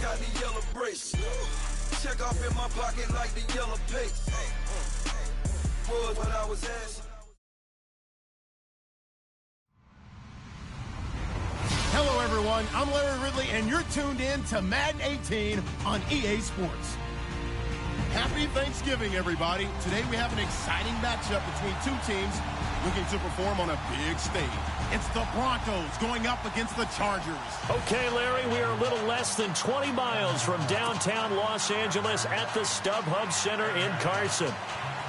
got the yellow bracelet. Check off in my pocket like the yellow paper. Was what I was asking. Hello, everyone. I'm Larry Ridley, and you're tuned in to Madden 18 on EA Sports. Happy Thanksgiving, everybody. Today we have an exciting matchup between two teams looking to perform on a big stage. It's the Broncos going up against the Chargers. Okay, Larry, we are a little less than 20 miles from downtown Los Angeles at the StubHub Center in Carson.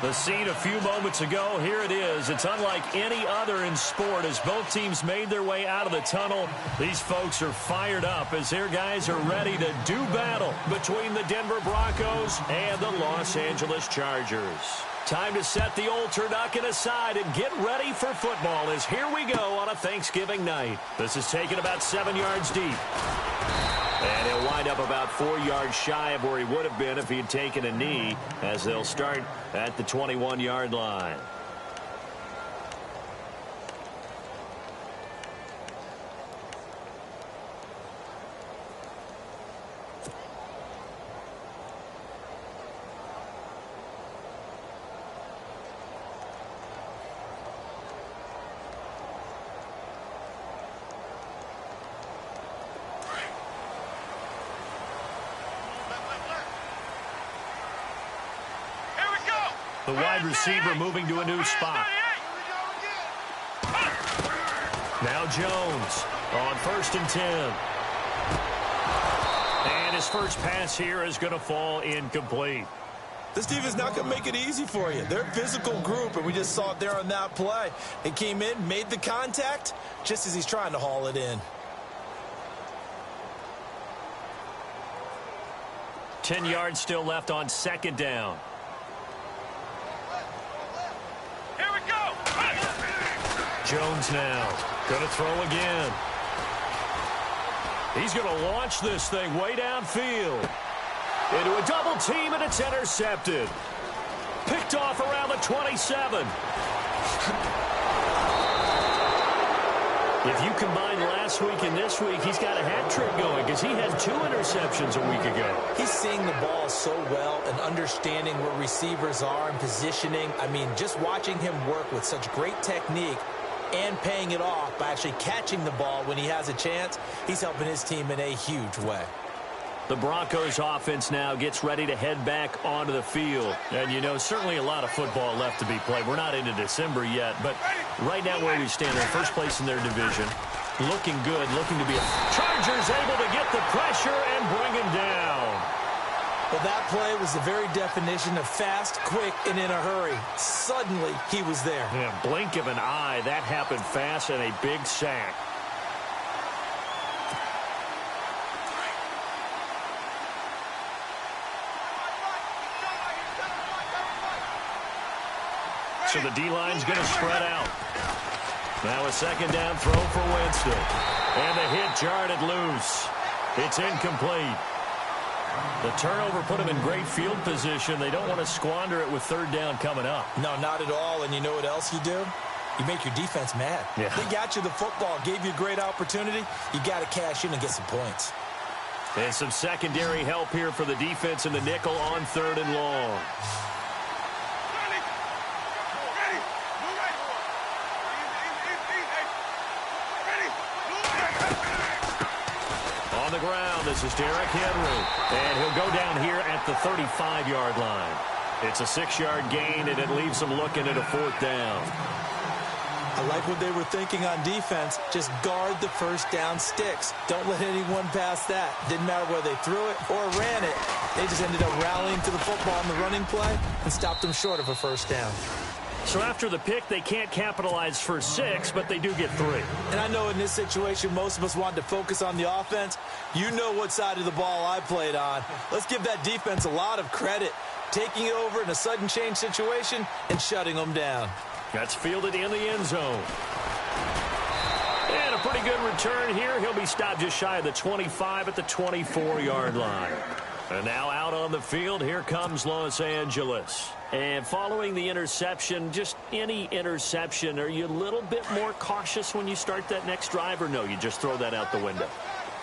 The scene a few moments ago, here it is. It's unlike any other in sport as both teams made their way out of the tunnel. These folks are fired up as their guys are ready to do battle between the Denver Broncos and the Los Angeles Chargers. Time to set the old turducken aside and get ready for football as here we go on a Thanksgiving night. This is taken about 7 yards deep. And he'll wind up about 4 yards shy of where he would have been if he had taken a knee as they'll start at the 21-yard line. The wide receiver moving to a new spot. Now Jones on 1st and 10. And his first pass here is going to fall incomplete. This defense not going to make it easy for you. They're a physical group, and we just saw it there on that play. They came in, made the contact, just as he's trying to haul it in. 10 yards still left on 2nd down. Jones now going to throw again. He's going to launch this thing way downfield. Into a double team, and it's intercepted. Picked off around the 27. If you combine last week and this week, he's got a hat trick going because he had 2 interceptions a week ago. He's seeing the ball so well and understanding where receivers are and positioning. I mean, just watching him work with such great technique and paying it off by actually catching the ball when he has a chance, he's helping his team in a huge way. The Broncos offense now gets ready to head back onto the field. And, you know, certainly a lot of football left to be played. We're not into December yet, but right now where we stand, they're first place in their division. Looking good, looking to be a... Chargers able to get the pressure and bring him down. Well, that play was the very definition of fast, quick, and in a hurry. Suddenly, he was there. Yeah, blink of an eye. That happened fast and a big sack. So the D-line's going to spread out. Now a 2nd down throw for Winston. And the hit jarred it loose. It's incomplete. The turnover put them in great field position. They don't want to squander it with 3rd down coming up. No, not at all. And you know what else you do? You make your defense mad. Yeah. They got you the football, gave you a great opportunity. You got to cash in and get some points. And some secondary help here for the defense in the nickel on 3rd and long. On the ground, this is Derrick Henry. And he'll go down here at the 35-yard line. It's a 6-yard gain, and it leaves them looking at a 4th down. I like what they were thinking on defense. Just guard the 1st down sticks. Don't let anyone pass that. Didn't matter whether they threw it or ran it. They just ended up rallying to the football in the running play and stopped them short of a 1st down. So after the pick, they can't capitalize for 6, but they do get 3. And I know in this situation, most of us wanted to focus on the offense. You know what side of the ball I played on. Let's give that defense a lot of credit. Taking it over in a sudden change situation and shutting them down. That's fielded in the end zone. And a pretty good return here. He'll be stopped just shy of the 25 at the 24-yard line. And now out on the field, here comes Los Angeles. And following the interception, just any interception, are you a little bit more cautious when you start that next drive, or no, you just throw that out the window?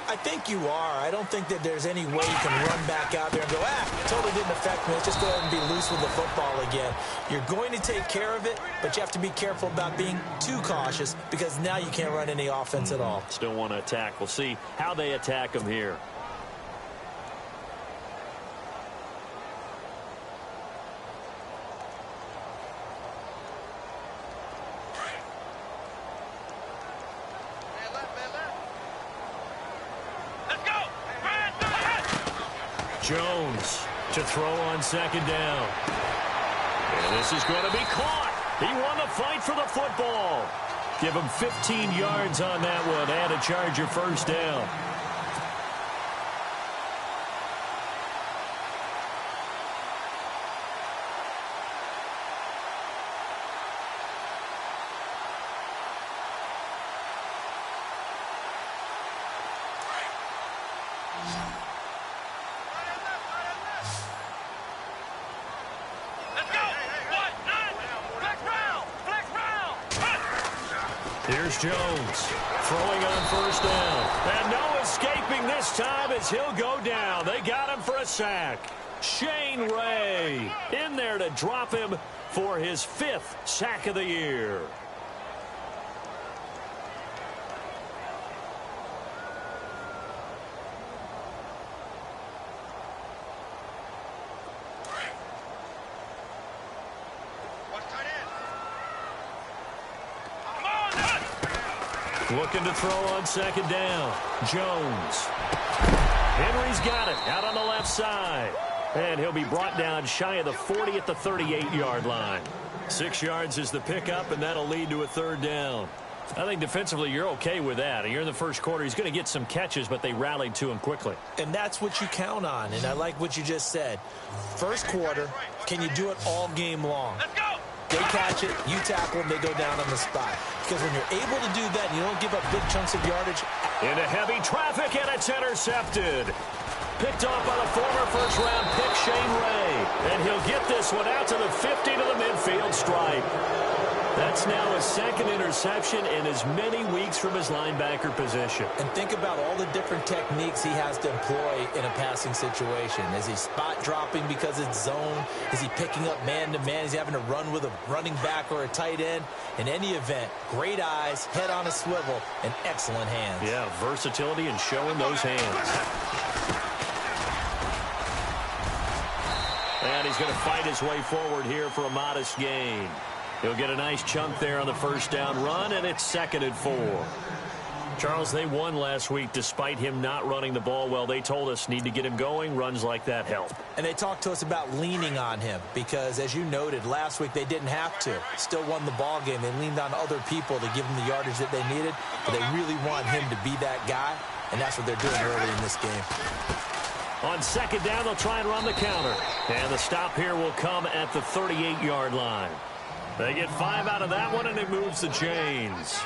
I think you are. I don't think that there's any way you can run back out there and go, totally didn't affect me. Let's just go ahead and be loose with the football again. You're going to take care of it, but you have to be careful about being too cautious because now you can't run any offense at all. Still want to attack. We'll see how they attack him here. Jones to throw on second down. And this is going to be caught. He won the fight for the football. Give him 15 yards on that one and a Charger first down. Here's Jones throwing on first down. And no escaping this time as he'll go down. They got him for a sack. Shane Ray in there to drop him for his 5th sack of the year. Looking to throw on second down. Jones. Henry's got it out on the left side. And he'll be brought down shy of the 40 at the 38-yard line. 6 yards is the pickup, and that'll lead to a third down. I think defensively you're okay with that. You're in the first quarter. He's going to get some catches, but they rallied to him quickly. And that's what you count on, and I like what you just said. First quarter, can you do it all game long? Let's go! They catch it, you tackle them, they go down on the spot. Because when you're able to do that and you don't give up big chunks of yardage. Into heavy traffic, and it's intercepted. Picked off by the former first-round pick, Shane Ray. And he'll get this one out to the 50 to the midfield stripe. That's now his 2nd interception in as many weeks from his linebacker position. And think about all the different techniques he has to employ in a passing situation. Is he spot dropping because it's zone? Is he picking up man-to-man? Is he having to run with a running back or a tight end? In any event, great eyes, head on a swivel, and excellent hands. Yeah, versatility and showing those hands. And he's going to fight his way forward here for a modest gain. He'll get a nice chunk there on the first down run, and it's 2nd and 4. Charles, they won last week despite him not running the ball well. They told us need to get him going. Runs like that help. And they talked to us about leaning on him because, as you noted, last week they didn't have to. Still won the ball game. They leaned on other people to give them the yardage that they needed, but they really want him to be that guy, and that's what they're doing early in this game. On second down, they'll try and run the counter. And the stop here will come at the 38-yard line. They get 5 out of that one, and it moves the chains.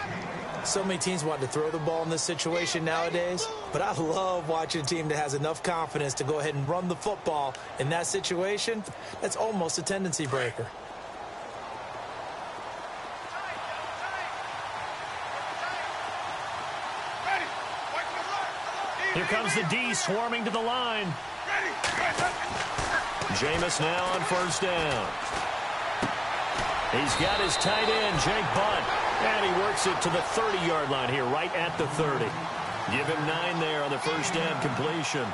So many teams want to throw the ball in this situation nowadays, but I love watching a team that has enough confidence to go ahead and run the football. In that situation, that's almost a tendency breaker. Here comes the D swarming to the line. Jameis now on first down. He's got his tight end, Jake Butt, and he works it to the 30-yard line here, right at the 30. Give him 9 there on the first down completion.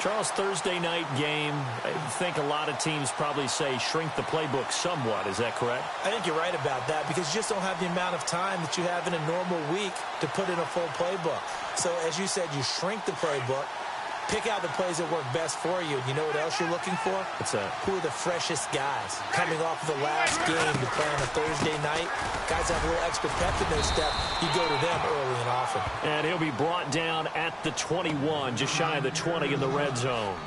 Charles, Thursday night game, I think a lot of teams probably say shrink the playbook somewhat. Is that correct? I think you're right about that because you just don't have the amount of time that you have in a normal week to put in a full playbook. So, as you said, you shrink the playbook. Pick out the plays that work best for you. You know what else you're looking for? What's that? Who are the freshest guys coming off of the last game to play on a Thursday night? Guys have a little extra pep in their step. You go to them early and often. And he'll be brought down at the 21, just shy of the 20 in the red zone.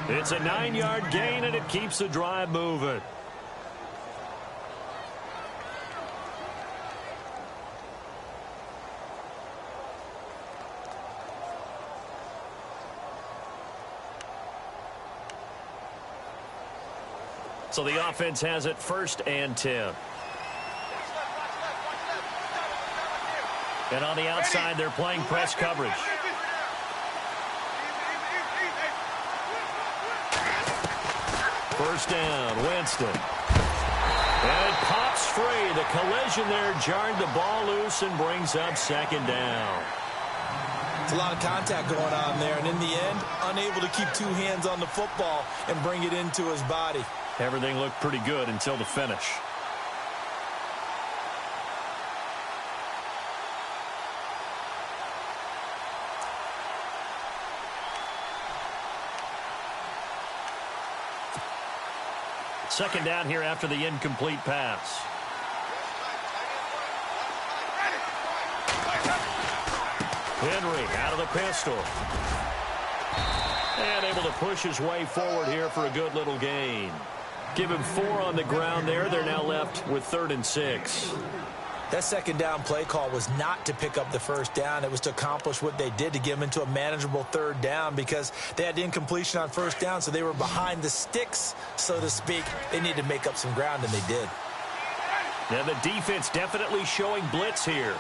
It's a 9-yard gain, and it keeps the drive moving. So the offense has it 1st and 10. And on the outside, they're playing press coverage. First down, Winston. And it pops free. The collision there jarred the ball loose and brings up second down. It's a lot of contact going on there, and in the end, unable to keep two hands on the football and bring it into his body. Everything looked pretty good until the finish. Second down here after the incomplete pass. Henry out of the pistol. And able to push his way forward here for a good little gain. Give him 4 on the ground there. They're now left with 3rd and 6. That second down play call was not to pick up the first down. It was to accomplish what they did, to get them into a manageable 3rd down, because they had incompletion on first down, so they were behind the sticks, so to speak. They needed to make up some ground, and they did. Now the defense definitely showing blitz here.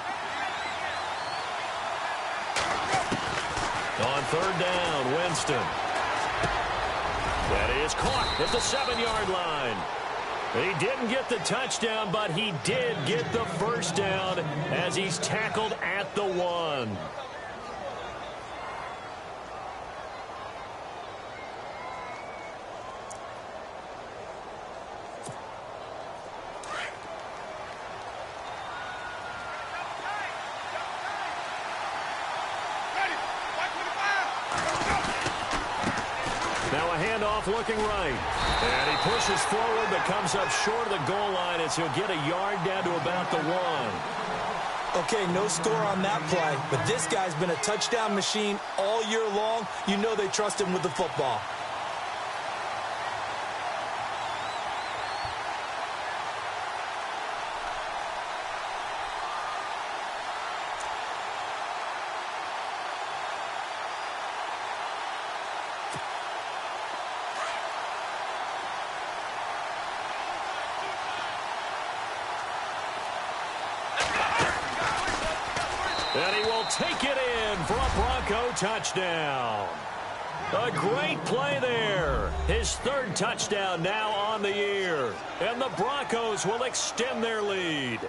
On 3rd down, Winston. That is caught at the 7-yard line. He didn't get the touchdown, but he did get the first down as he's tackled at the 1. Now a handoff looking right. And he pushes forward but comes up short of the goal line as he'll get a yard down to about the 1. Okay, no score on that play, but this guy's been a touchdown machine all year long. You know they trust him with the football. And he will take it in for a Bronco touchdown. A great play there. His 3rd touchdown now on the year. And the Broncos will extend their lead.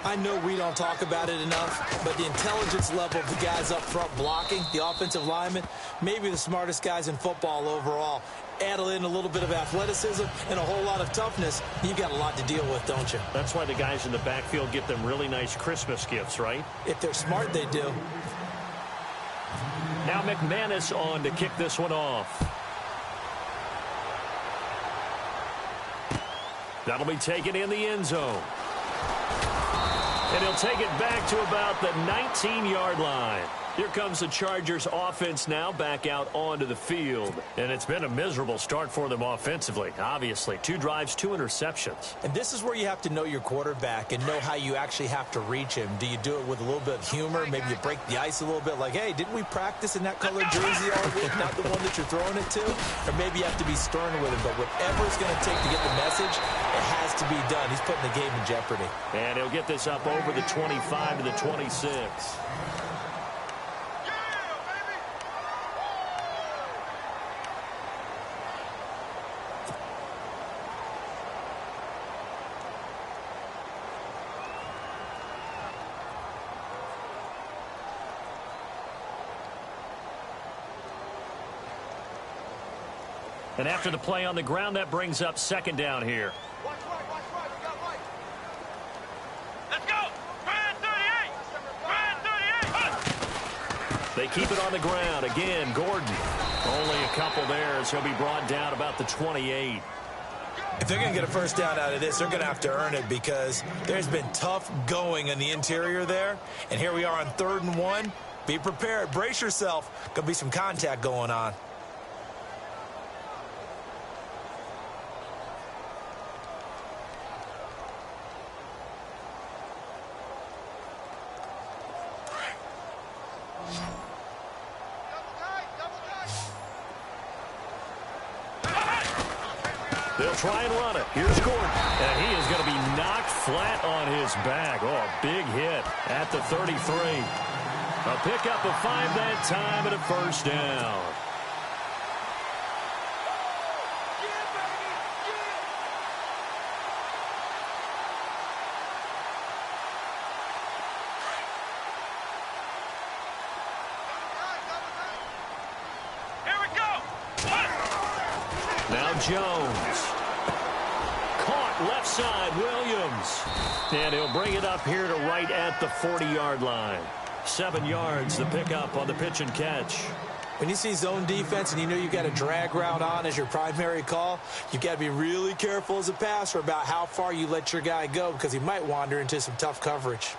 I know we don't talk about it enough, but the intelligence level of the guys up front blocking, the offensive linemen, maybe the smartest guys in football overall. Add in a little bit of athleticism and a whole lot of toughness, you've got a lot to deal with, don't you? That's why the guys in the backfield get them really nice Christmas gifts, right? If they're smart, they do. Now McManus on to kick this one off. That'll be taken in the end zone. And he'll take it back to about the 19-yard line. Here comes the Chargers offense now back out onto the field. And it's been a miserable start for them offensively, obviously. 2 drives, 2 interceptions. And this is where you have to know your quarterback and know how you actually have to reach him. Do you do it with a little bit of humor? Maybe you break the ice a little bit, like, hey, didn't we practice in that colored jersey all week, not the one that you're throwing it to? Or maybe you have to be stern with him. But whatever it's going to take to get the message, it has to be done. He's putting the game in jeopardy. And he'll get this up over the 25 to the 26. And after the play on the ground, that brings up second down here. Watch right, we got right. Let's go! Brand 38! They keep it on the ground. Again, Gordon. Only a couple there as he'll be brought down about the 28. If they're going to get a first down out of this, they're going to have to earn it, because there's been tough going in the interior there. And here we are on 3rd and 1. Be prepared. Brace yourself. Going to be some contact going on. They'll try and run it. Here's Gordon. And he is going to be knocked flat on his back. Oh, a big hit at the 33. A pickup of 5 that time and a first down. Jones. Caught left side, Williams. And he'll bring it up here to right at the 40-yard line. 7 yards, the pickup on the pitch and catch. When you see zone defense and you know you've got a drag route on as your primary call, you've got to be really careful as a passer about how far you let your guy go because he might wander into some tough coverage.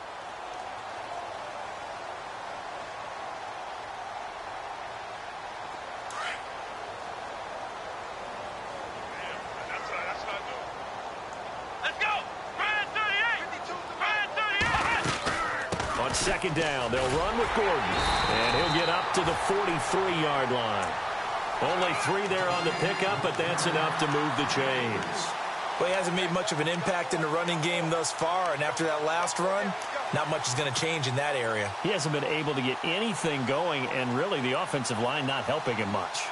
Second down, they'll run with Gordon, and he'll get up to the 43-yard line. Only 3 there on the pickup, but that's enough to move the chains. Well, he hasn't made much of an impact in the running game thus far, and after that last run, not much is going to change in that area. He hasn't been able to get anything going, and really the offensive line not helping him much.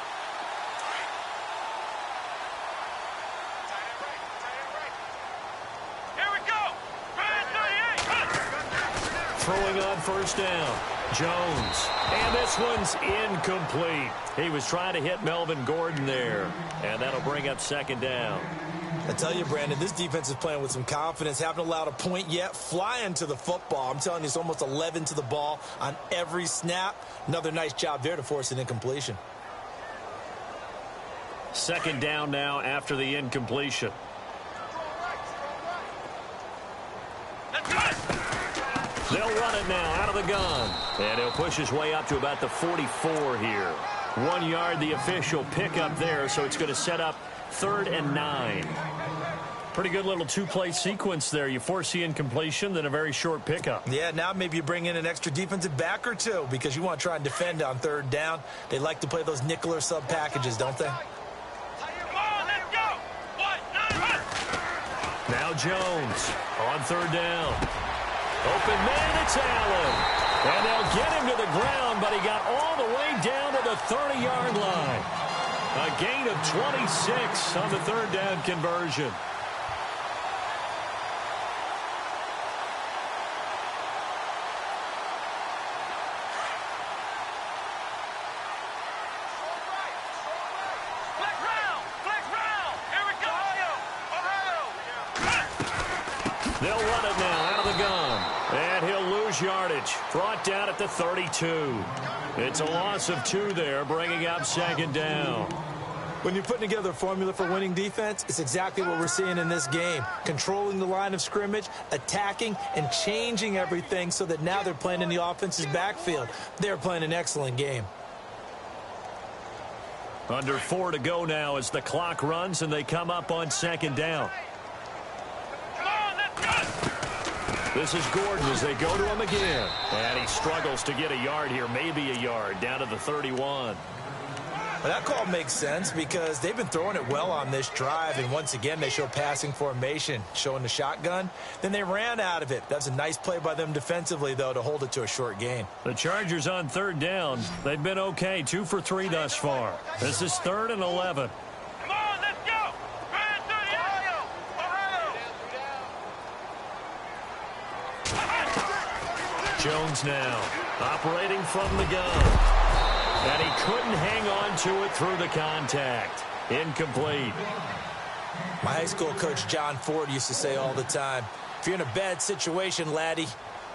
Throwing on first down, Jones. And this one's incomplete. He was trying to hit Melvin Gordon there. And that'll bring up second down. I tell you, Brandon, this defense is playing with some confidence. Haven't allowed a point yet. Flying to the football. I'm telling you, it's almost 11 to the ball on every snap. Another nice job there to force an incompletion. Second down now after the incompletion. They'll run it now out of the gun. And he'll push his way up to about the 44 here. 1 yard, the official pickup there, so it's going to set up 3rd and 9. Pretty good little 2-play sequence there. You force the incompletion, then a very short pickup. Yeah, now maybe you bring in an extra defensive back or two because you want to try and defend on 3rd down. They like to play those nickel or sub packages, don't they? Now Jones on 3rd down. Open man, it's Allen. And they'll get him to the ground, but he got all the way down to the 30-yard line. A gain of 26 on the 3rd down conversion. They'll run it now out of the gun. And he'll lose yardage. Brought down at the 32. It's a loss of 2 there, bringing up second down. When you're putting together a formula for winning defense, it's exactly what we're seeing in this game. Controlling the line of scrimmage, attacking, and changing everything so that now they're playing in the offense's backfield. They're playing an excellent game. Under 4 to go now as the clock runs and they come up on second down. This is Gordon as they go to him again. And he struggles to get a yard here, maybe a yard, down to the 31. Well, that call makes sense because they've been throwing it well on this drive, and once again they show passing formation, showing the shotgun. Then they ran out of it. That's a nice play by them defensively, though, to hold it to a short gain. The Chargers on 3rd down. They've been okay, 2 for 3 thus far. This is 3rd and 11. Jones now operating from the gun. And he couldn't hang on to it through the contact. Incomplete. My high school coach John Ford used to say all the time, if you're in a bad situation, laddie,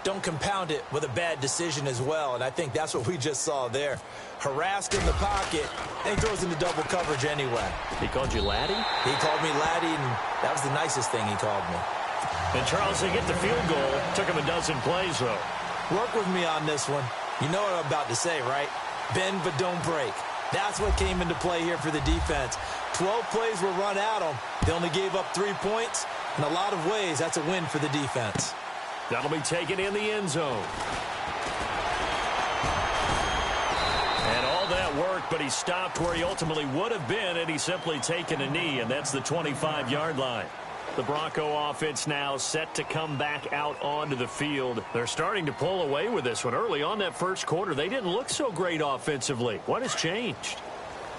don't compound it with a bad decision as well. And I think that's what we just saw there. Harassed in the pocket, and he throws into double coverage anyway. He called you laddie? He called me laddie, and that was the nicest thing he called me. And Charles, they get the field goal. Took him a dozen plays, though. Work with me on this one. You know what I'm about to say, right? Bend but don't break. That's what came into play here for the defense. 12 plays were run at them. They only gave up 3 points. In a lot of ways, that's a win for the defense. That'll be taken in the end zone. And all that work, but he stopped where he ultimately would have been, and he's simply taken a knee, and that's the 25-yard line. The Bronco offense now set to come back out onto the field. They're starting to pull away with this one. Early on that first quarter, they didn't look so great offensively. What has changed?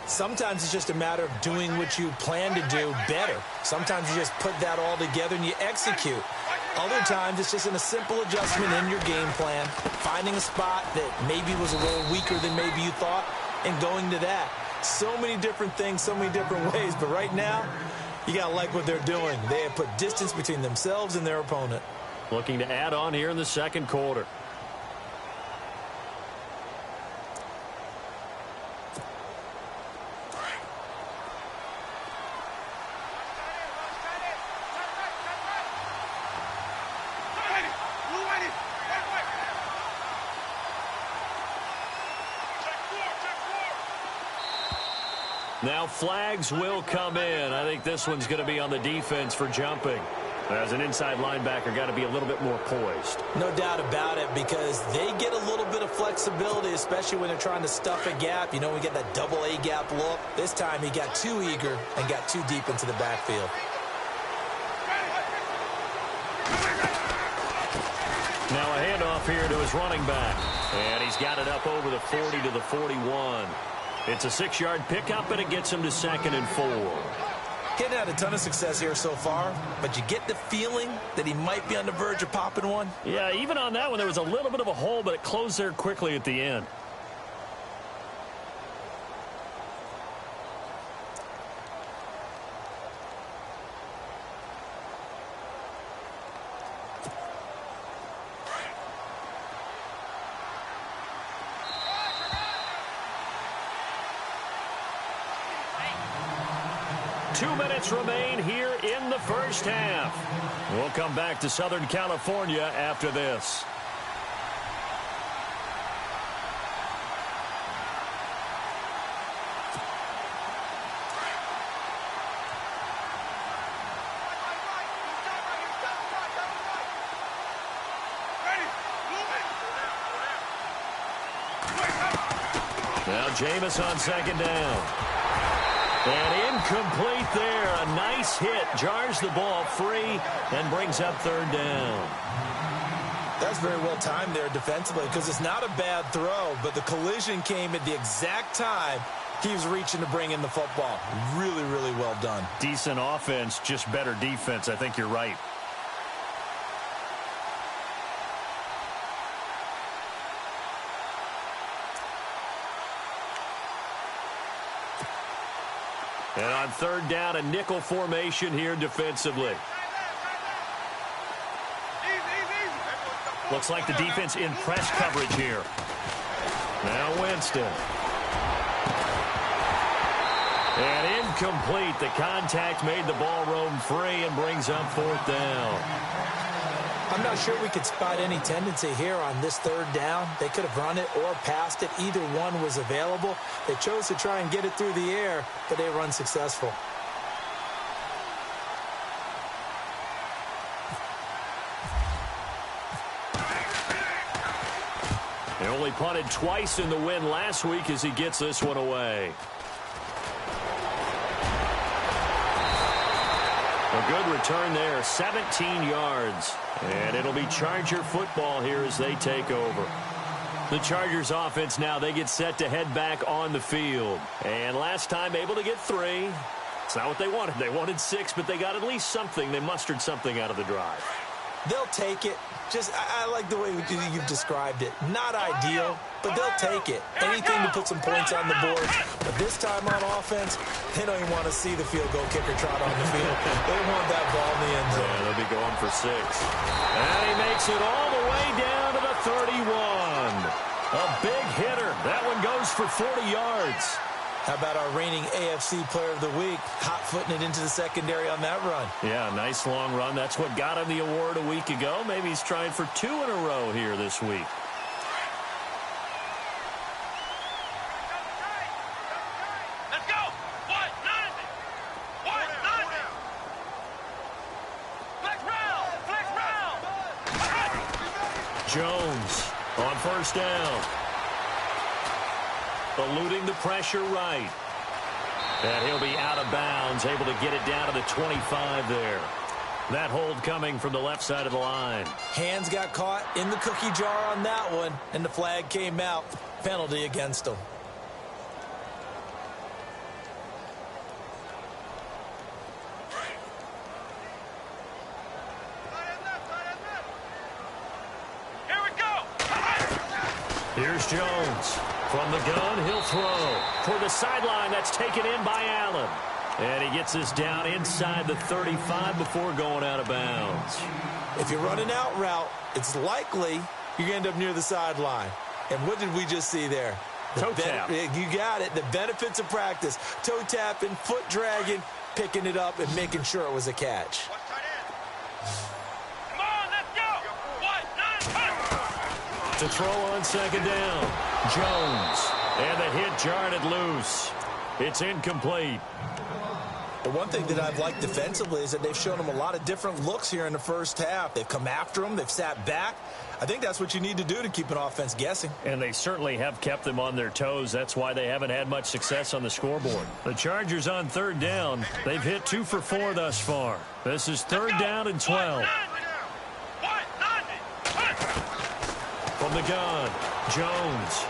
Sometimes it's just a matter of doing what you plan to do better. Sometimes you just put that all together and you execute. Other times it's just a simple adjustment in your game plan, finding a spot that maybe was a little weaker than maybe you thought, and going to that. So many different things, so many different ways, but right now, you got to like what they're doing. They have put distance between themselves and their opponent. Looking to add on here in the second quarter. Now flags will come in. I think this one's going to be on the defense for jumping. As an inside linebacker, got to be a little bit more poised. No doubt about it, because they get a little bit of flexibility, especially when they're trying to stuff a gap. You know, we get that double A gap look. This time he got too eager and got too deep into the backfield. Now a handoff here to his running back. And he's got it up over the 40 to the 41. It's a 6-yard pickup, and it gets him to 2nd and 4. Getting had a ton of success here so far, but you get the feeling that he might be on the verge of popping one. Yeah, even on that one, there was a little bit of a hole, but it closed there quickly at the end. Remain here in the first half. We'll come back to Southern California after this. Now Jameis on 2nd down. And incomplete there. A nice hit. Jars the ball free and brings up 3rd down. That's very well timed there defensively, because it's not a bad throw, but the collision came at the exact time he was reaching to bring in the football. Really, really well done. Decent offense, just better defense. I think you're right. And on 3rd down, a nickel formation here defensively. Looks like the defense in press coverage here. Now Winston. And incomplete. The contact made the ball roam free and brings up 4th down. I'm not sure we could spot any tendency here on this 3rd down. They could have run it or passed it. Either one was available. They chose to try and get it through the air, but they were unsuccessful. They only punted twice in the win last week as he gets this one away. A good return there, 17 yards. And it'll be Charger football here as they take over. The Chargers offense now, they get set to head back on the field. And last time able to get 3. It's not what they wanted. They wanted 6, but they got at least something. They mustered something out of the drive. They'll take it. I like the way you've described it. Not ideal, but they'll take it. Anything to put some points on the board. But this time on offense, they don't even want to see the field goal kicker trot on the field. They want that ball in the end zone. Yeah, they'll be going for 6. And he makes it all the way down to the 31. A big hitter. That one goes for 40 yards. How about our reigning AFC Player of the Week, hot-footing it into the secondary on that run? Yeah, nice long run. That's what got him the award a week ago. Maybe he's trying for 2 in a row here this week. Let's go! What? Nothing! What? Nothing! Flex round! Flex round! Jones on 1st down. Eluding the pressure right. And he'll be out of bounds, able to get it down to the 25 there. That hold coming from the left side of the line. Hands got caught in the cookie jar on that one, and the flag came out. Penalty against him. Here we go! Here's Jones. From the gun, he'll throw. For the sideline, that's taken in by Allen. And he gets this down inside the 35 before going out of bounds. If you're running out route, it's likely you're going to end up near the sideline. And what did we just see there? Toe tap. You got it. The benefits of practice. Toe tapping, foot dragging, picking it up, and making sure it was a catch. Come on, let's go. 1, 9, 10. To throw on second down, Jones. And the hit jarred it loose. It's incomplete. The one thing that I've liked defensively is that they've shown him a lot of different looks here in the first half. They've come after him. They've sat back. I think that's what you need to do to keep an offense guessing. And they certainly have kept them on their toes. That's why they haven't had much success on the scoreboard. The Chargers on third down. They've hit 2 for 4 thus far. This is third down and 12. From the gun, Jones.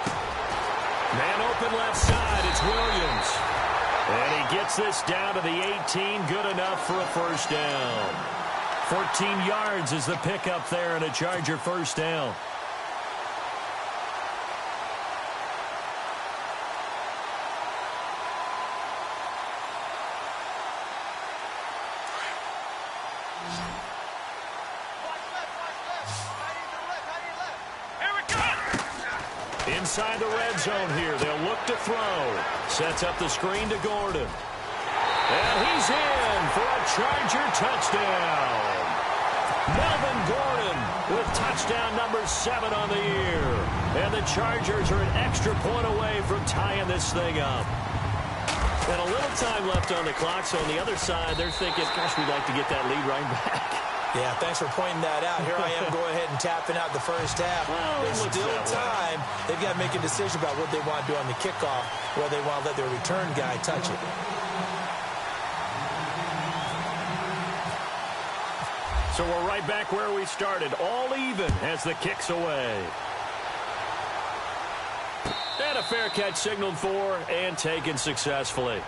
Man open left side. It's Williams. And he gets this down to the 18. Good enough for a first down. 14 yards is the pickup there and a Charger first down. Inside the red zone here. They'll look to throw. Sets up the screen to Gordon. And he's in for a Charger touchdown. Melvin Gordon with touchdown number 7 on the year. And the Chargers are an extra point away from tying this thing up. And a little time left on the clock, so on the other side, they're thinking, gosh, we'd like to get that lead right back. Yeah, thanks for pointing that out. Here I am going ahead and tapping out the first half. Well, there's still time. They've got to make a decision about what they want to do on the kickoff, whether they want to let their return guy touch it. So we're right back where we started, all even as the kick's away. And a fair catch signaled for and taken successfully.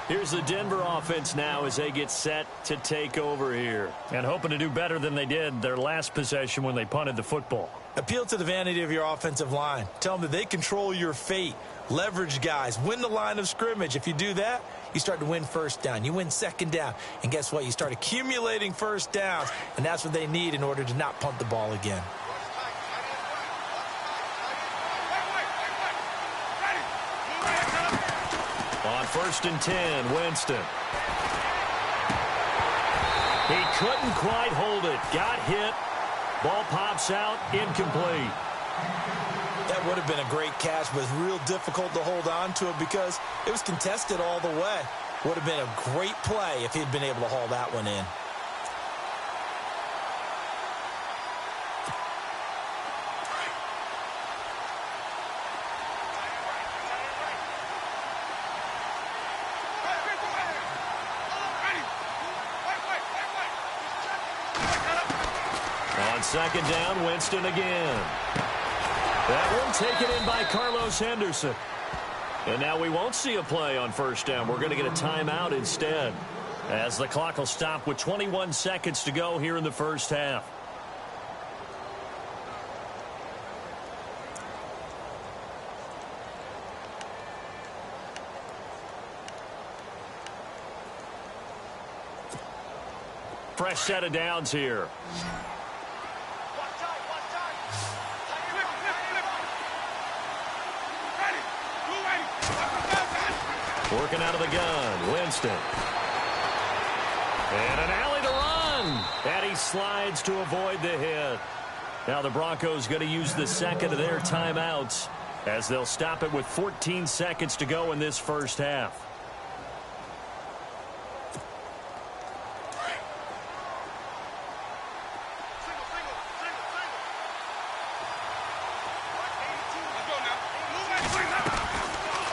Here's the Denver offense now as they get set to take over here. And hoping to do better than they did their last possession when they punted the football. Appeal to the vanity of your offensive line. Tell them that they control your fate. Leverage guys. Win the line of scrimmage. If you do that, you start to win first down. You win second down. And guess what? You start accumulating first downs. And that's what they need in order to not punt the ball again. On 1st and 10, Winston. He couldn't quite hold it. Got hit. Ball pops out. Incomplete. That would have been a great catch, but it's real difficult to hold on to it because it was contested all the way. Would have been a great play if he'd been able to haul that one in. On second down, Winston again. That one taken in by Carlos Henderson. And now we won't see a play on first down. We're going to get a timeout instead, as the clock will stop with 21 seconds to go here in the first half. Fresh set of downs here. Working out of the gun, Winston. And an alley to run. And he slides to avoid the hit. Now the Broncos going to use the second of their timeouts as they'll stop it with 14 seconds to go in this first half.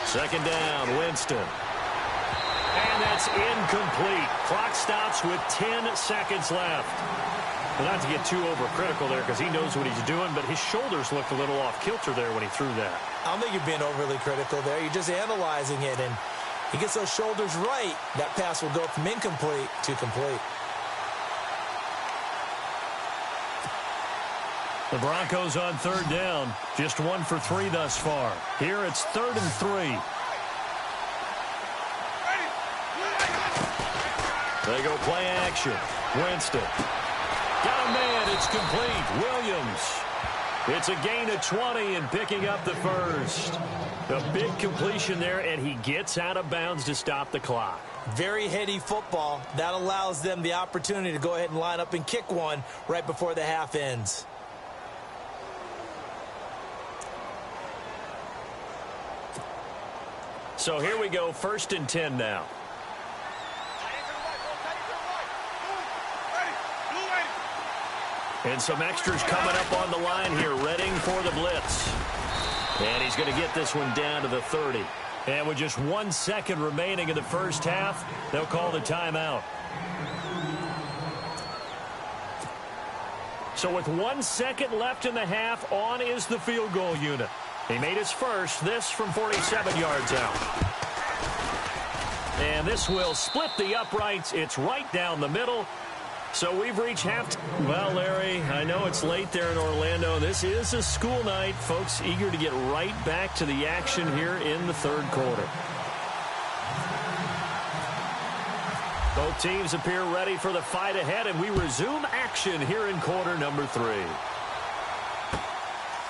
Second down, Winston. And that's incomplete. Clock stops with 10 seconds left. Well, not to get too overcritical there because he knows what he's doing, but his shoulders looked a little off kilter there when he threw that. I don't think you're being overly critical there. You're just analyzing it, and he gets those shoulders right. That pass will go from incomplete to complete. The Broncos on third down. Just 1 for 3 thus far. Here it's 3rd and 3. They go play action. Winston. Got a man. It's complete. Williams. It's a gain of 20 and picking up the first. A big completion there, and he gets out of bounds to stop the clock. Very heady football. That allows them the opportunity to go ahead and line up and kick one right before the half ends. So here we go, 1st and 10 now. And some extras coming up on the line here, readying for the blitz. And he's going to get this one down to the 30. And with just 1 second remaining in the first half, they'll call the timeout. So with 1 second left in the half, on is the field goal unit. He made his first, this from 47 yards out. And this will split the uprights. It's right down the middle. So we've reached halftime. Well, Larry, I know it's late there in Orlando. This is a school night. Folks eager to get right back to the action here in the 3rd quarter. Both teams appear ready for the fight ahead, and we resume action here in quarter number 3.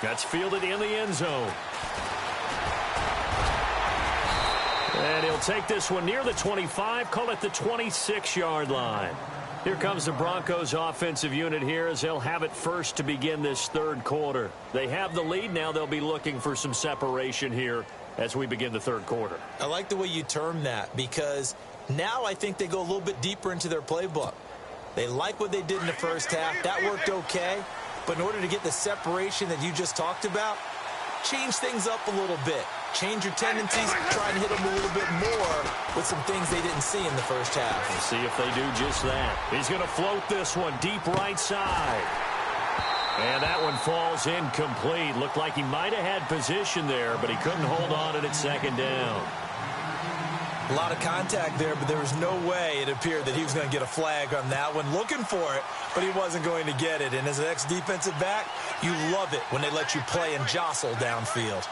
That's fielded in the end zone. And he'll take this one near the 25, call it the 26-yard line. Here comes the Broncos offensive unit here as they'll have it first to begin this 3rd quarter. They have the lead. Now they'll be looking for some separation here as we begin the 3rd quarter. I like the way you term that because now I think they go a little bit deeper into their playbook. They like what they did in the first half. That worked okay. But in order to get the separation that you just talked about, change things up a little bit. Change your tendencies, try and hit them a little bit more with some things they didn't see in the first half. We'll see if they do just that. He's going to float this one deep right side. And that one falls incomplete. Looked like he might have had position there, but he couldn't hold on at 2nd down. A lot of contact there, but there was no way it appeared that he was going to get a flag on that one. Looking for it, but he wasn't going to get it. And as an ex-defensive back, you love it when they let you play and jostle downfield.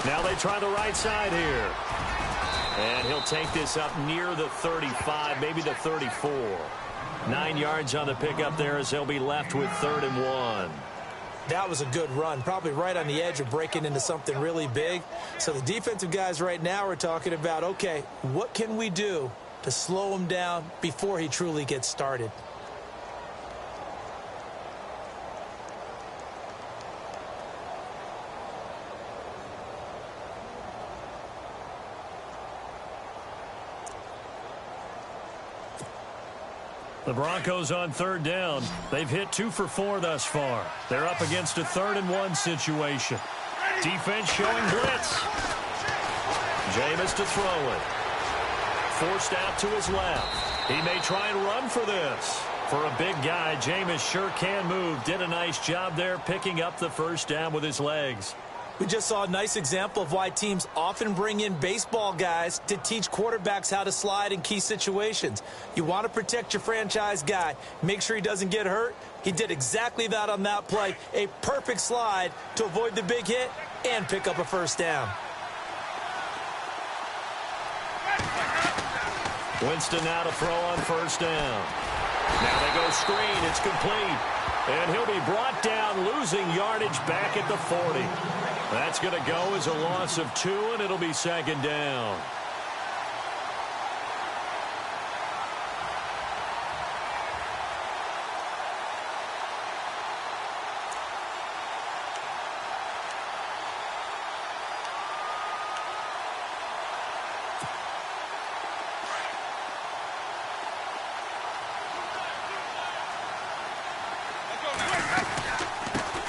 Now they try the right side here. And he'll take this up near the 35, maybe the 34. 9 yards on the pickup there as they'll be left with 3rd and 1. That was a good run, probably right on the edge of breaking into something really big. So the defensive guys right now are talking about, okay, what can we do to slow him down before he truly gets started? The Broncos on 3rd down. They've hit 2 for 4 thus far. They're up against a 3rd and 1 situation. Defense showing blitz. Jameis to throw it. Forced out to his left. He may try and run for this. For a big guy, Jameis sure can move. Did a nice job there picking up the first down with his legs. We just saw a nice example of why teams often bring in baseball guys to teach quarterbacks how to slide in key situations. You want to protect your franchise guy. Make sure he doesn't get hurt. He did exactly that on that play. A perfect slide to avoid the big hit and pick up a first down. Winston now to throw on 1st down. Now they go screen. It's complete. And he'll be brought down, losing yardage back at the 40. That's going to go as a loss of 2, and it'll be 2nd down.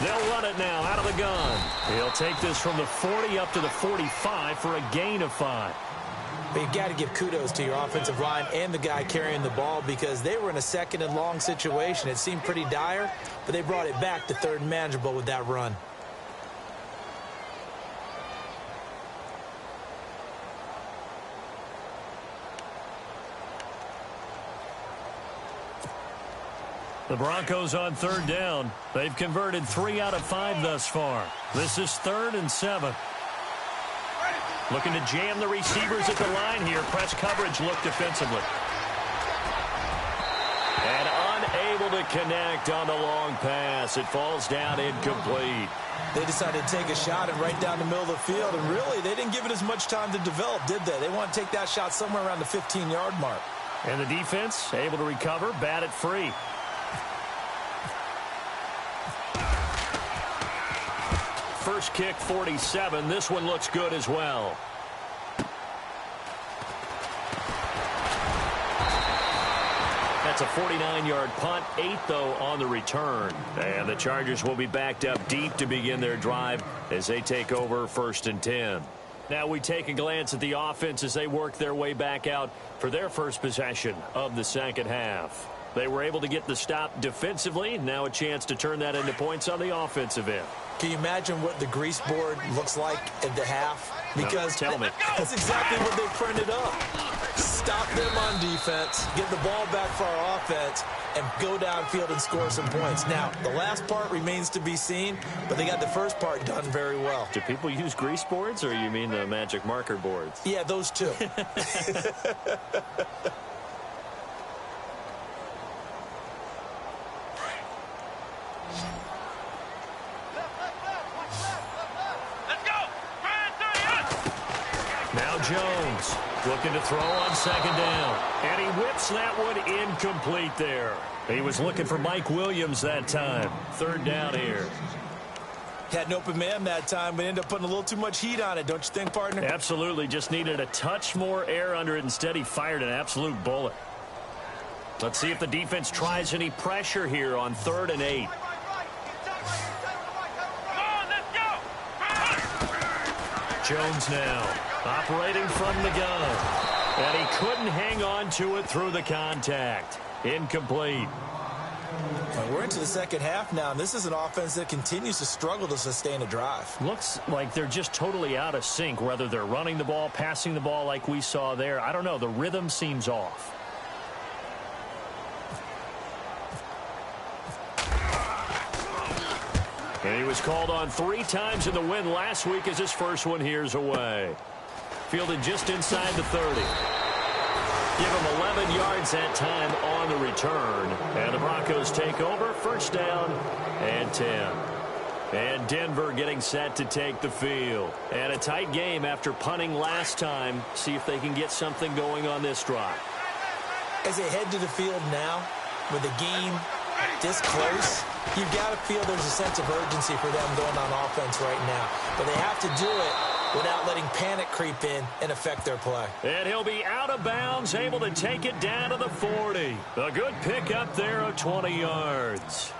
They'll run it now out of the gun. He'll take this from the 40 up to the 45 for a gain of 5. But you've got to give kudos to your offensive line and the guy carrying the ball because they were in a 2nd and long situation. It seemed pretty dire, but they brought it back to 3rd and manageable with that run. The Broncos on third down. They've converted 3 out of 5 thus far. This is 3rd and 7. Looking to jam the receivers at the line here. Press coverage look defensively. And unable to connect on the long pass. It falls down incomplete. They decided to take a shot and right down the middle of the field. And really, they didn't give it as much time to develop, did they? They want to take that shot somewhere around the 15-yard mark. And the defense able to recover, bat it free. First kick, 47. This one looks good as well. That's a 49-yard punt, 8 though on the return. And the Chargers will be backed up deep to begin their drive as they take over 1st and 10. Now we take a glance at the offense as they work their way back out for their first possession of the second half. They were able to get the stop defensively. Now a chance to turn that into points on the offensive end. Can you imagine what the grease board looks like at the half? Because tell me. That's exactly what they printed up. Stop them on defense, get the ball back for our offense, and go downfield and score some points. Now, the last part remains to be seen, but they got the first part done very well. Do people use grease boards, or you mean the magic marker boards? Yeah, those two. Now Jones looking to throw on second down. And he whips that one incomplete there. He was looking for Mike Williams that time. 3rd down here. Had an open man that time, but ended up putting a little too much heat on it, don't you think, partner? Absolutely. Just needed a touch more air under it. Instead, he fired an absolute bullet. Let's see if the defense tries any pressure here on 3rd and 8. Jones now operating from the gun. And he couldn't hang on to it through the contact. Incomplete. We're into the second half now, and this is an offense that continues to struggle to sustain a drive. Looks like they're just totally out of sync, whether they're running the ball, passing the ball like we saw there. I don't know. The rhythm seems off. And he was called on 3 times in the win last week as his first one here's away. Fielded just inside the 30. Give him 11 yards that time on the return. And the Broncos take over, 1st down and 10. And Denver getting set to take the field. And a tight game after punting last time. See if they can get something going on this drive. As they head to the field now, with the game this close, you've got to feel there's a sense of urgency for them going on offense right now. But they have to do it without letting panic creep in and affect their play. And he'll be out of bounds, able to take it down to the 40. A good pick up there of 20 yards.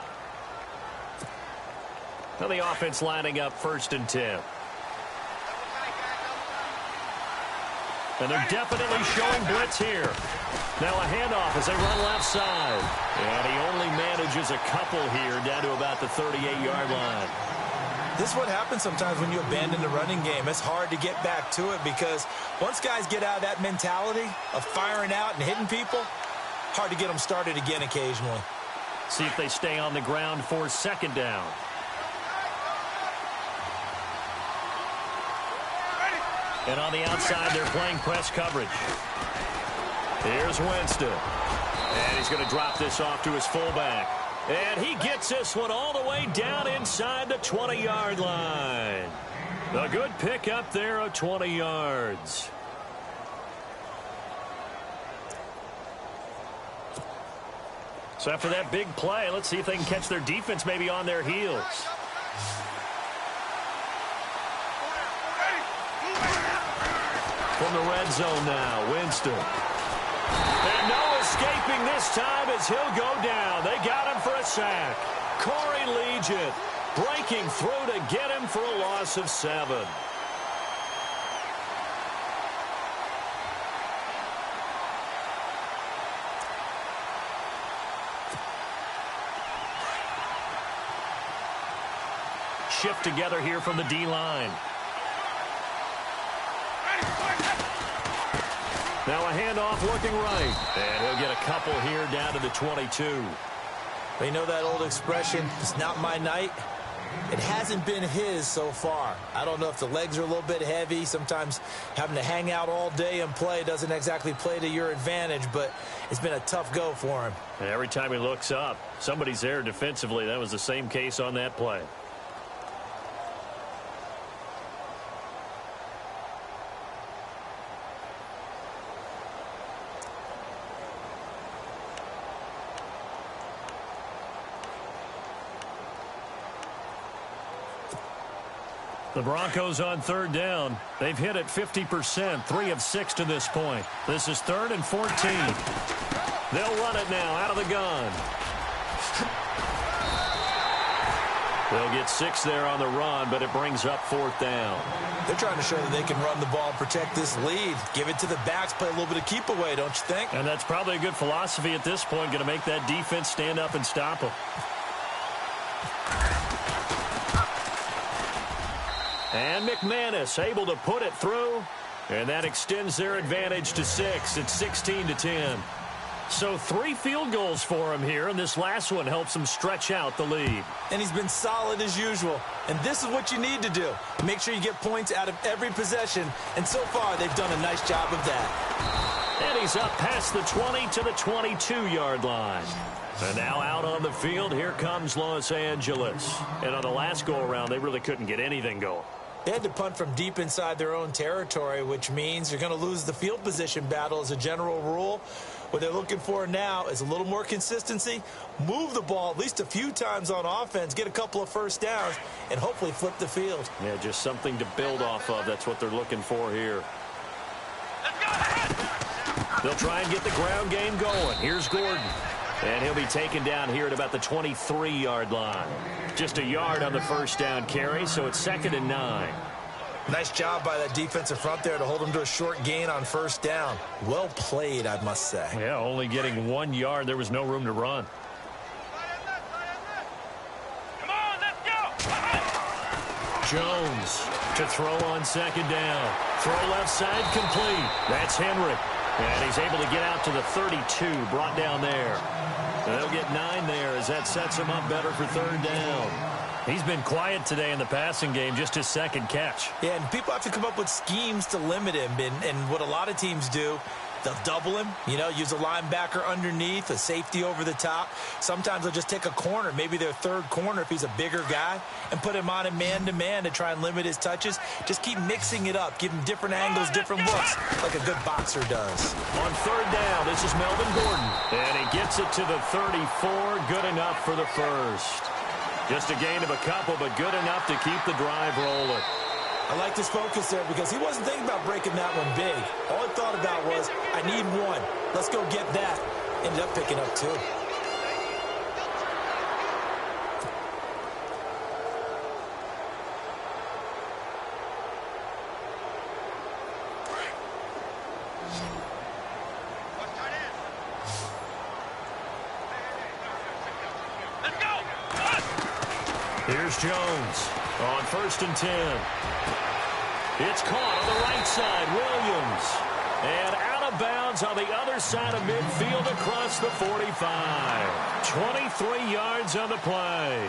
Now the offense lining up 1st and 10. And they're definitely showing blitz here. Now a handoff as they run left side. And he only manages a couple here down to about the 38-yard line. This is what happens sometimes when you abandon the running game. It's hard to get back to it because once guys get out of that mentality of firing out and hitting people, hard to get them started again occasionally. See if they stay on the ground for 2nd down. And on the outside, they're playing press coverage. Here's Winston. And he's going to drop this off to his fullback. And he gets this one all the way down inside the 20-yard line. A good pick up there of 20 yards. So after that big play, let's see if they can catch their defense maybe on their heels. From the red zone now, Winston. And no escaping this time as he'll go down. They got him for a sack. Corey Legent breaking through to get him for a loss of 7. Shift together here from the D-line. Now a handoff looking right. And he'll get a couple here down to the 22. But you know that old expression, it's not my night? It hasn't been his so far. I don't know if the legs are a little bit heavy. Sometimes having to hang out all day and play doesn't exactly play to your advantage, but it's been a tough go for him. And every time he looks up, somebody's there defensively. That was the same case on that play. The Broncos on third down. They've hit it 50%, 3 of 6 to this point. This is 3rd and 14. They'll run it now out of the gun. They'll get 6 there on the run, but it brings up 4th down. They're trying to show that they can run the ball, protect this lead. Give it to the backs, play a little bit of keep away, don't you think? And that's probably a good philosophy at this point, going to make that defense stand up and stop them. And McManus able to put it through, and that extends their advantage to 6. It's 16-10. So 3 field goals for him here, and this last one helps him stretch out the lead. And he's been solid as usual. And this is what you need to do. Make sure you get points out of every possession, and so far they've done a nice job of that. And he's up past the 20 to the 22-yard line. And now out on the field, here comes Los Angeles. And on the last go-around, they really couldn't get anything going. They had to punt from deep inside their own territory, which means you're going to lose the field position battle as a general rule. What they're looking for now is a little more consistency, move the ball at least a few times on offense, get a couple of first downs, and hopefully flip the field. Yeah, just something to build off of. That's what they're looking for here. They'll try and get the ground game going. Here's Gordon. And he'll be taken down here at about the 23-yard line. Just a yard on the first down carry, so it's 2nd and 9. Nice job by that defensive front there to hold him to a short gain on first down. Well played, I must say. Yeah, only getting 1 yard. There was no room to run. Come on, let's go. Jones to throw on 2nd down. Throw left side complete. That's Henry. And he's able to get out to the 32, brought down there. They'll get 9 there as that sets him up better for 3rd down. He's been quiet today in the passing game, just his 2nd catch. Yeah, and people have to come up with schemes to limit him. And what a lot of teams do, they'll double him, use a linebacker underneath, a safety over the top. Sometimes they'll just take a corner, maybe their 3rd corner if he's a bigger guy, and put him on a man-to-man to try and limit his touches. Just keep mixing it up, give him different angles, different looks, like a good boxer does. On 3rd down, this is Melvin Gordon. And he gets it to the 34, good enough for the first. Just a gain of a couple, but good enough to keep the drive rolling. I like his focus there because he wasn't thinking about breaking that one big. All he thought about was, I need 1. Let's go get that. Ended up picking up 2. Here's Jones on 1st and 10. It's caught on the right side. Williams. And out of bounds on the other side of midfield across the 45. 23 yards on the play.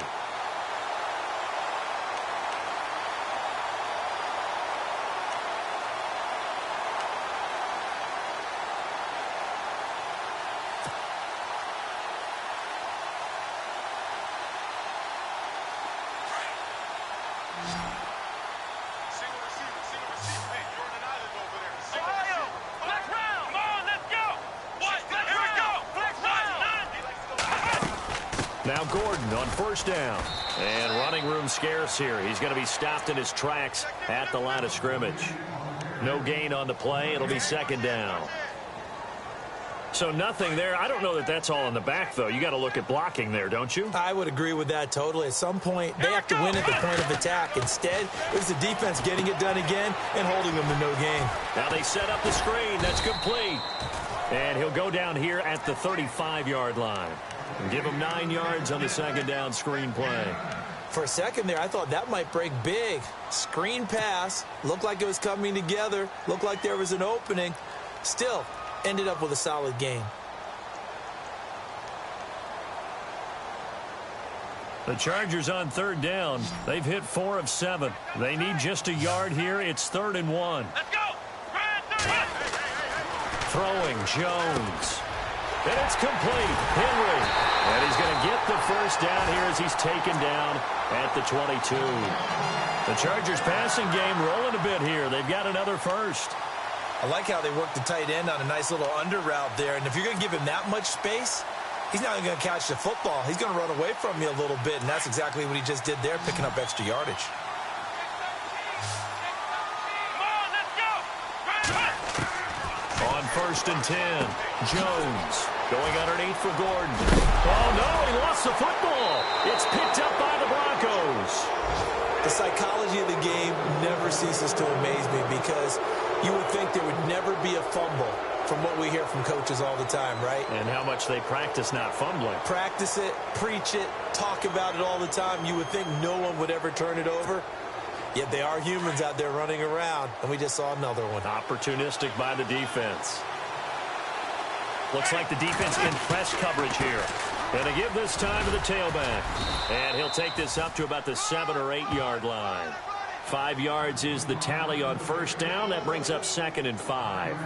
Now Gordon on 1st down. And running room scarce here. He's going to be stopped in his tracks at the line of scrimmage. No gain on the play. It'll be 2nd down. So nothing there. I don't know that that's all in the back, though. You got to look at blocking there, don't you? I would agree with that totally. At some point, they have to win at the point of attack. Instead, it was the defense getting it done again and holding them to no gain. Now they set up the screen. That's complete. And he'll go down here at the 35-yard line. And give him 9 yards on the 2nd down screen play. For a second there, I thought that might break big. Screen pass. Looked like it was coming together. Looked like there was an opening. Still, ended up with a solid game. The Chargers on third down. They've hit 4 of 7. They need just a yard here. It's 3rd and 1. Let's go. Throwing Jones. And it's complete. Henry. And he's going to get the first down here as he's taken down at the 22. The Chargers passing game rolling a bit here. They've got another first. I like how they work the tight end on a nice little under route there. And if you're going to give him that much space, he's not going to catch the football. He's going to run away from you a little bit, and that's exactly what he just did there, picking up extra yardage. On 1st and 10, Jones going underneath for Gordon. Oh, no, he lost the football. It's picked up by the Broncos. The psychology of the game never ceases to amaze me because you would think there would never be a fumble from what we hear from coaches all the time, right? And how much they practice not fumbling. Practice it, preach it, talk about it all the time. You would think no one would ever turn it over. Yet they are humans out there running around, and we just saw another one. Opportunistic by the defense. Looks like the defense in press coverage here. Going to give this time to the tailback. And he'll take this up to about the 7 or 8 yard line. 5 yards is the tally on first down. That brings up 2nd and 5.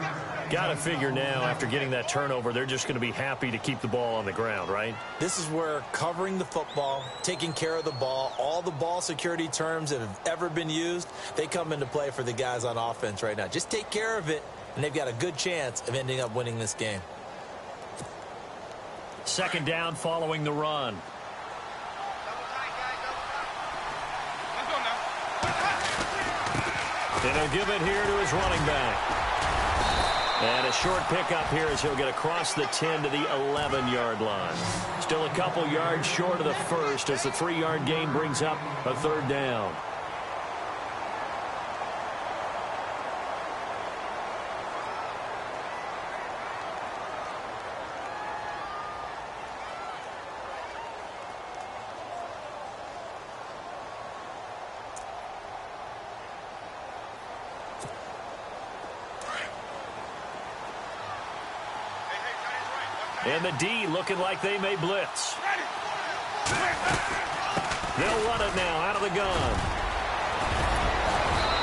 Got to figure now, after getting that turnover, they're just going to be happy to keep the ball on the ground, right? This is where covering the football, taking care of the ball, all the ball security terms that have ever been used, they come into play for the guys on offense right now. Just take care of it, and they've got a good chance of ending up winning this game. 2nd down following the run. And he'll give it here to his running back. And a short pickup here as he'll get across the 10 to the 11-yard line. Still a couple yards short of the first as the 3-yard gain brings up a 3rd down. And the D looking like they may blitz. They'll run it now out of the gun.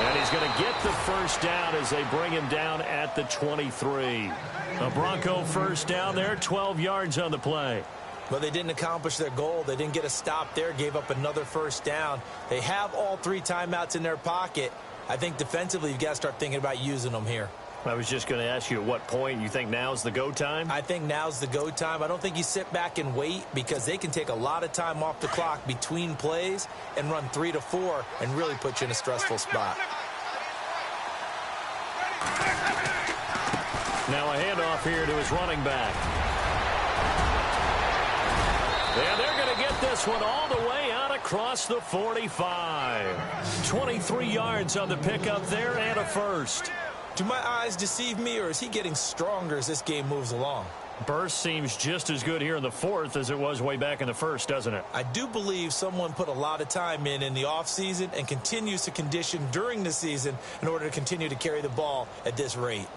And he's going to get the first down as they bring him down at the 23. A Bronco first down there, 12 yards on the play. But they didn't accomplish their goal. They didn't get a stop there, gave up another first down. They have all 3 timeouts in their pocket. I think defensively you've got to start thinking about using them here. I was just going to ask you at what point you think now's the go time? I think now's the go time. I don't think you sit back and wait because they can take a lot of time off the clock between plays and run 3 to 4 and really put you in a stressful spot. Now a handoff here to his running back. And they're going to get this one all the way out across the 45. 23 yards on the pickup there and a first. Do my eyes deceive me, or is he getting stronger as this game moves along? Burst seems just as good here in the 4th as it was way back in the 1st, doesn't it? I do believe someone put a lot of time in the offseason and continues to condition during the season in order to continue to carry the ball at this rate.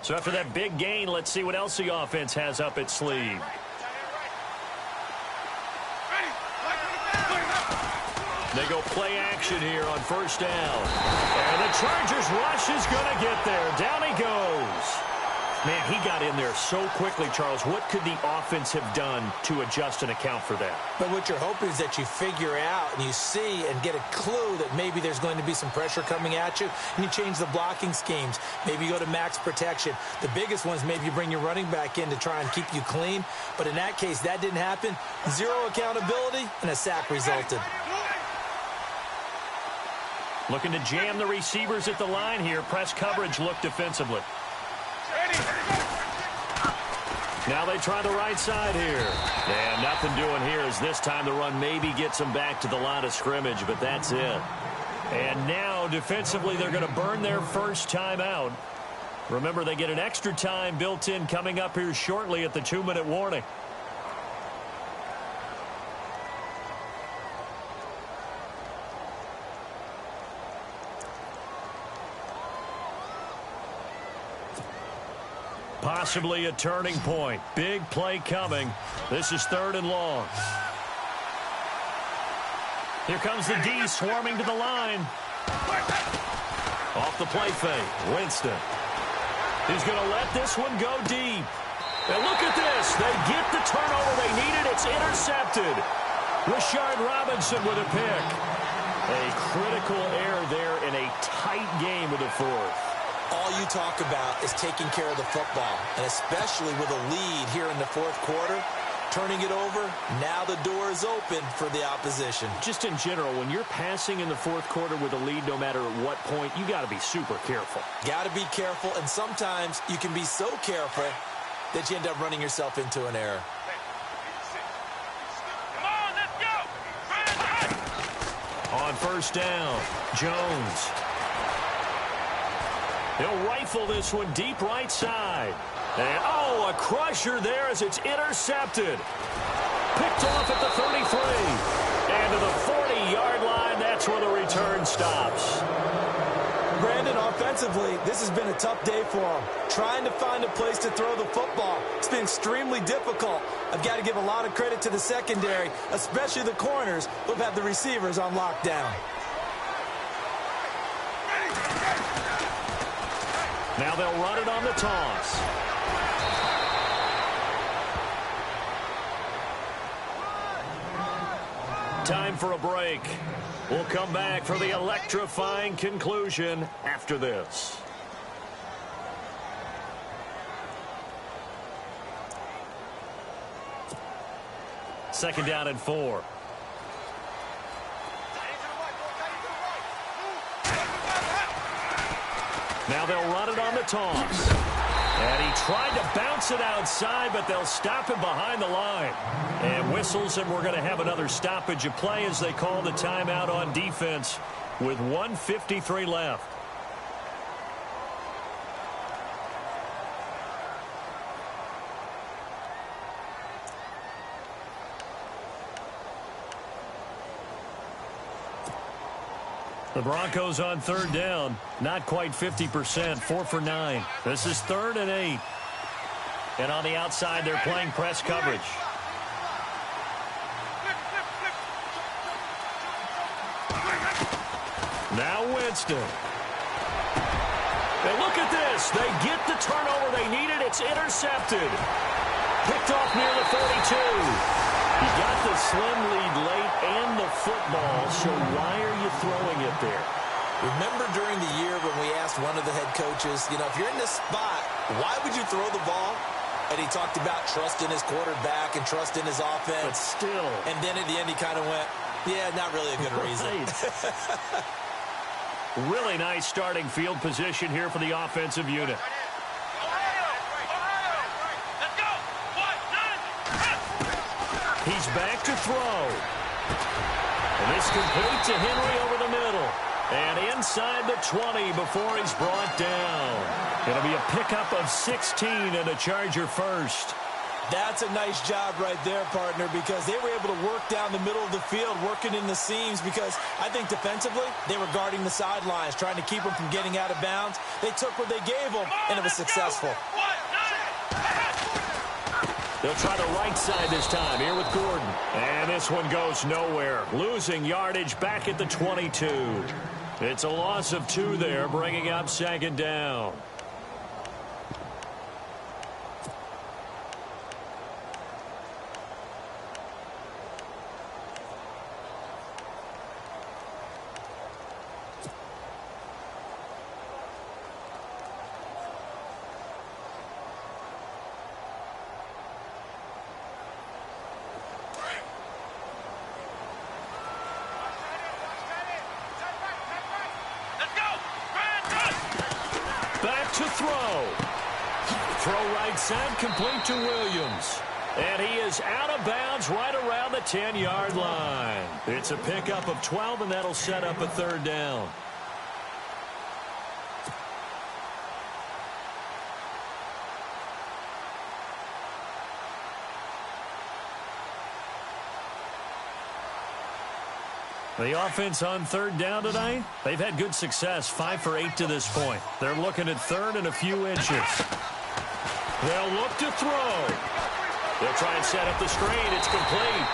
So after that big gain, let's see what else the offense has up its sleeve. They go play action here on first down. And the Chargers rush is going to get there. Down he goes. Man, he got in there so quickly, Charles. What could the offense have done to adjust and account for that? But what you're hoping is that you figure out and you see and get a clue that maybe there's going to be some pressure coming at you, and you change the blocking schemes. Maybe you go to max protection. The biggest one is maybe you bring your running back in to try and keep you clean. But in that case, that didn't happen. 0 accountability, and a sack resulted. Looking to jam the receivers at the line here. Press coverage look defensively. Now they try the right side here. And nothing doing here as this time the run maybe gets them back to the line of scrimmage, but that's it. And now defensively they're going to burn their first time out. Remember, they get an extra time built in coming up here shortly at the 2-minute warning. Possibly a turning point. Big play coming. This is 3rd and long. Here comes the D swarming to the line. Off the play fake. Winston. He's going to let this one go deep. And look at this. They get the turnover they needed. It's intercepted. Rashard Robinson with a pick. A critical error there in a tight game with the 4th. All you talk about is taking care of the football, and especially with a lead here in the 4th quarter, turning it over, now the door is open for the opposition. Just in general, when you're passing in the 4th quarter with a lead, no matter at what point, you got to be super careful. Got to be careful, and sometimes you can be so careful that you end up running yourself into an error. Come on, let's go. On 1st down, Jones. He'll rifle this one deep right side. And, a crusher there as it's intercepted. Picked off at the 33. And to the 40-yard line, that's where the return stops. Brandon, offensively, this has been a tough day for him. Trying to find a place to throw the football. It's been extremely difficult. I've got to give a lot of credit to the secondary, especially the corners who have had the receivers on lockdown. Now they'll run it on the toss. Time for a break. We'll come back for the electrifying conclusion after this. Second down and 4. Now they'll run it on the toss. And he tried to bounce it outside, but they'll stop him behind the line. And whistles, and we're going to have another stoppage of play as they call the timeout on defense with 1:53 left. The Broncos on 3rd down, not quite 50%, 4 for 9. This is 3rd and 8. And on the outside, they're playing press coverage. Now Winston. And look at this. They get the turnover they needed. It's intercepted. Picked off near the 32. You got the slim lead late and the football, so why are you throwing it there? Remember during the year when we asked one of the head coaches, if you're in this spot, why would you throw the ball? And he talked about trust in his quarterback and trust in his offense. But still. And then at the end he kind of went, yeah, not really a good reason. Really nice starting field position here for the offensive unit. He's back to throw. And it's complete to Henry over the middle. And inside the 20 before he's brought down. It'll be a pickup of 16 and a Charger first. That's a nice job right there, partner, because they were able to work down the middle of the field, working in the seams, because I think defensively they were guarding the sidelines, trying to keep them from getting out of bounds. They took what they gave them, and it was successful. They'll try the right side this time here with Gordon. And this one goes nowhere. Losing yardage back at the 22. It's a loss of 2 there, bringing up 2nd down. Throw right side, complete to Williams. And he is out of bounds right around the 10-yard line. It's a pickup of 12, and that'll set up a 3rd down. The offense on 3rd down tonight, they've had good success, 5 for 8 to this point. They're looking at 3rd and a few inches. They'll look to throw. They'll try and set up the screen. It's complete.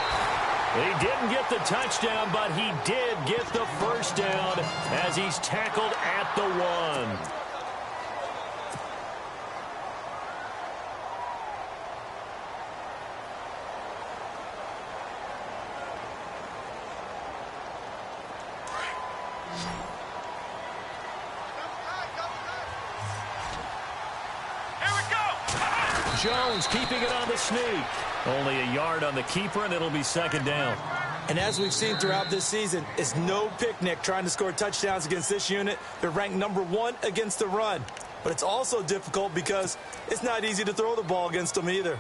He didn't get the touchdown, but he did get the first down as he's tackled at the 1. Jones keeping it on the sneak. Only a yard on the keeper, and it'll be second down. And as we've seen throughout this season, it's no picnic trying to score touchdowns against this unit. They're ranked #1 against the run. But it's also difficult because it's not easy to throw the ball against them either.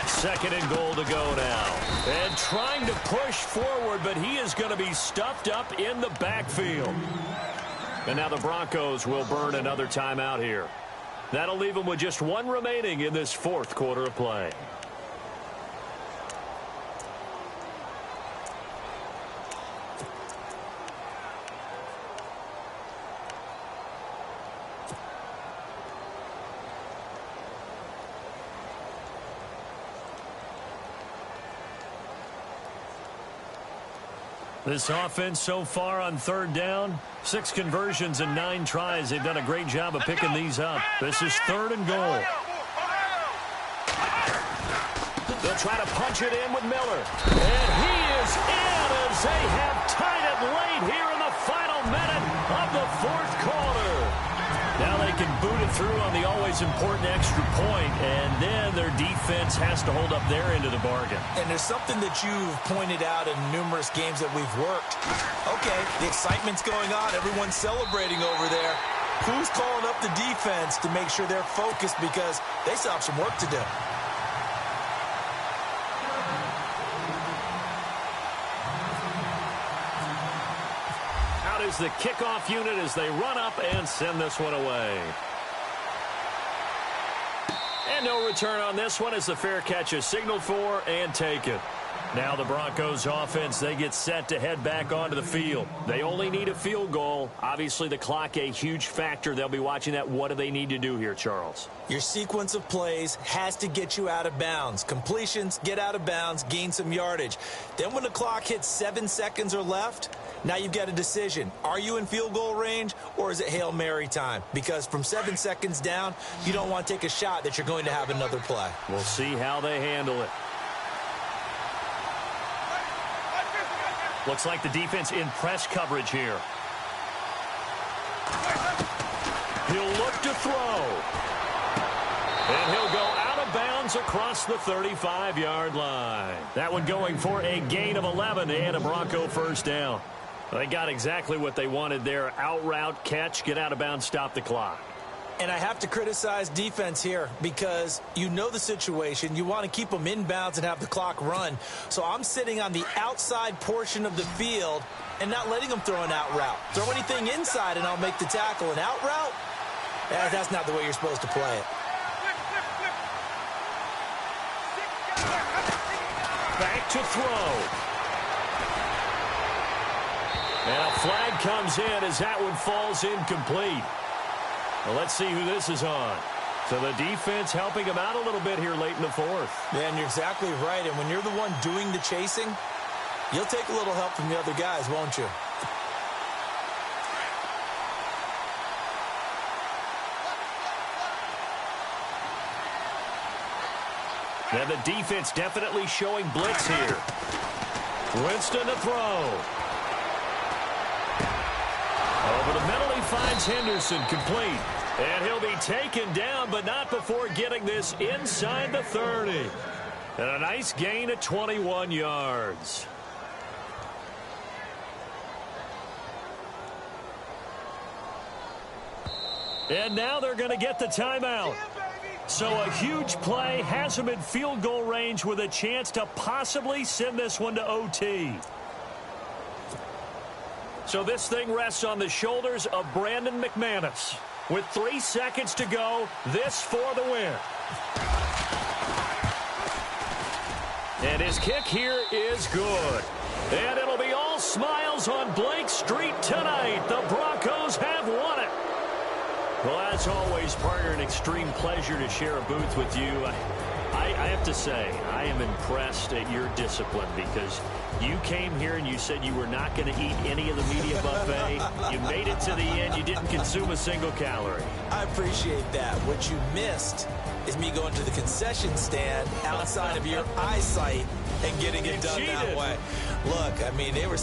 Second and goal to go now. And trying to push forward, but he is going to be stuffed up in the backfield. And now the Broncos will burn another timeout here. That'll leave them with just 1 remaining in this 4th quarter of play. This offense so far on 3rd down, 6 conversions and 9 tries. They've done a great job of picking these up. This is 3rd and goal. They'll try to punch it in with Miller. And he is in as they have tied it late here in the final minute of the 4th quarter. Now they can boot it through on the always important extra point, and then their defense has to hold up their end of the bargain. And there's something that you've pointed out in numerous games that we've worked. Okay, the excitement's going on. Everyone's celebrating over there. Who's calling up the defense to make sure they're focused because they still have some work to do? Is the kickoff unit as they run up and send this one away. And no return on this one as the fair catch is signaled for and taken. Now the Broncos offense, they get set to head back onto the field. They only need a field goal. Obviously the clock a huge factor. They'll be watching that. What do they need to do here, Charles? Your sequence of plays has to get you out of bounds. Completions, get out of bounds, gain some yardage. Then when the clock hits 7 seconds or left, now you've got a decision. Are you in field goal range or is it Hail Mary time? Because from 7 seconds down, you don't want to take a shot that you're going to have another play. We'll see how they handle it. Looks like the defense in press coverage here. He'll look to throw. And he'll go out of bounds across the 35-yard line. That one going for a gain of 11 and a Bronco first down. They got exactly what they wanted there. Out route, catch, get out of bounds, stop the clock. And I have to criticize defense here because you know the situation. You want to keep them inbounds and have the clock run. So I'm sitting on the outside portion of the field and not letting them throw an out route. Throw anything inside and I'll make the tackle. An out route? That's not the way you're supposed to play it. Back to throw. And a flag comes in as that one falls incomplete. Well, let's see who this is on. So the defense helping him out a little bit here late in the 4th. Yeah, and you're exactly right. And when you're the one doing the chasing, you'll take a little help from the other guys, won't you? And the defense definitely showing blitz here. Winston to throw. Over the middle, he finds Henderson, complete. And he'll be taken down, but not before getting this inside the 30. And a nice gain of 21 yards. And now they're going to get the timeout. So a huge play has him in field goal range with a chance to possibly send this one to OT. So this thing rests on the shoulders of Brandon McManus. With 3 seconds to go, this for the win. And his kick here is good. And it'll be all smiles on Blake Street tonight. The Broncos have won it. Well, as always, partner, an extreme pleasure to share a booth with you. I have to say, I am impressed at your discipline because you came here and you said you were not going to eat any of the media buffet. You made it to the end. You didn't consume a single calorie. I appreciate that. What you missed is me going to the concession stand outside of your eyesight and getting it done that way. Look, I mean, they were